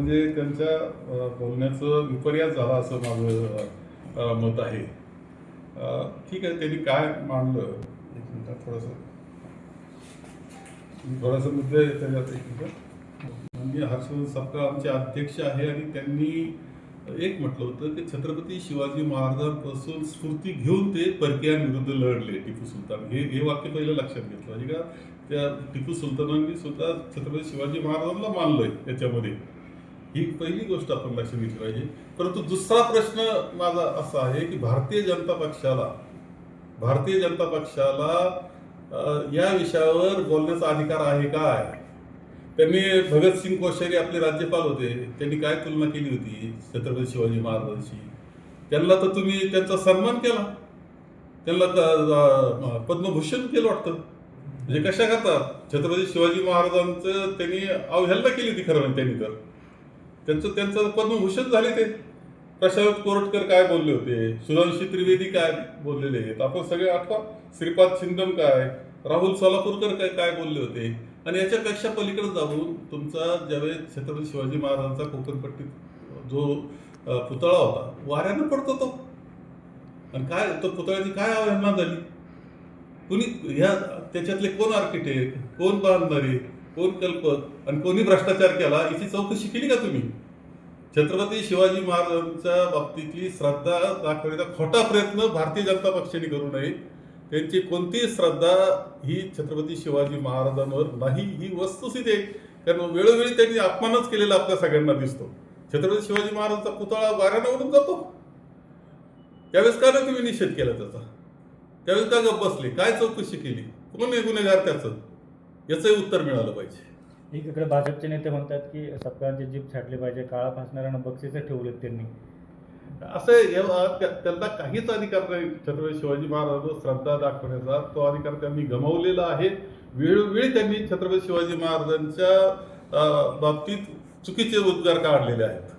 म्हणजे त्यांच्या बोलण्याचं विपर्यास झाला असं माझं मत आहे. ठीक आहे, त्यांनी काय मांडलं, एक मिनिट थोडासा मुद्दा आहे त्याच्यात. एक मिनिट, माननीय हर्षवर्धन सपकाळ आमचे अध्यक्ष आहे आणि त्यांनी एक म्हटलं होतं की छत्रपती शिवाजी महाराजांपासून स्फूर्ती घेऊन ते परकीयांविरुद्ध लढले टिपू सुलतान. हे वाक्य पहिलं लक्षात घेतलं पाहिजे का त्या टिपू सुलतानांनी सुद्धा छत्रपती शिवाजी महाराजांना मानलंय त्याच्यामध्ये. ही पहिली गोष्ट आपण लक्षात घेतली पाहिजे. परंतु दुसरा प्रश्न माझा असा आहे की भारतीय जनता पक्षाला या विषयावर बोलण्याचा अधिकार आहे काय? त्यांनी भगतसिंग कोश्यारी आपले राज्यपाल होते, त्यांनी काय तुलना केली होती छत्रपती शिवाजी महाराजांची? त्यांना तर तुम्ही त्यांचा सन्मान केला, त्यांना पद्मभूषण केलं वाटतं. म्हणजे कशा करतात छत्रपती शिवाजी महाराजांचं त्यांनी अवहेलना केली होती खरं म्हणजे. त्यांनी त्यांचं पद्मभूषण झाले. ते प्रशांत कोरटकर काय बोलले होते, सुधांशी त्रिवेदी काय बोललेले आहेत आपण सगळे आठवा. श्रीपाद छिंदम काय, राहुल सोलापूरकर काय बोलले होते. आणि याच्यापेक्षा पलीकडे जाऊन तुमचा ज्यावेळेस छत्रपती शिवाजी महाराजांचा कोकणपट्टीत जो पुतळा होता वाऱ्यानं पडतो तो, आणि काय तो पुतळ्याची काय अवहेलना झाली? कुणी ह्या त्याच्यातले कोण आर्किटेक्ट, कोण बांधणारे, कोण कल्पक आणि कोणी भ्रष्टाचार केला याची चौकशी केली का तुम्ही? छत्रपती शिवाजी महाराजांच्या बाबतीतली श्रद्धा दाखवण्याचा खोटा प्रयत्न भारतीय जनता पक्षाने करू नये. त्यांची कोणतीही श्रद्धा ही छत्रपती शिवाजी महाराजांवर नाही, ही वस्तुस्थिती आहे. कारण वेळोवेळी त्यांनी अपमानच केलेला आपल्या सगळ्यांना दिसतो. छत्रपती शिवाजी महाराजांचा पुतळा वाऱ्यानं उडून जातो, त्यावेळेस का नाही तुम्ही निषेध केला त्याचा? त्यावेळेस का गप्प बसले? काय चौकशी केली? कोण आहे गुन्हेगार त्याचं? याचंही उत्तर मिळालं पाहिजे. एकीकडे भाजपचे नेते म्हणतात की सपकाळांची जीभ छाटली पाहिजे, काळा फासणाऱ्यांना बक्षीस ठेवलेत त्यांनी. असं त्यांना काहीच अधिकार नाही छत्रपती शिवाजी महाराजांवर श्रद्धा दाखवण्याचा. तो अधिकार त्यांनी गमावलेला आहे. वेळोवेळी त्यांनी छत्रपती शिवाजी महाराजांच्या बाबतीत चुकीचे उद्गार काढलेले आहेत.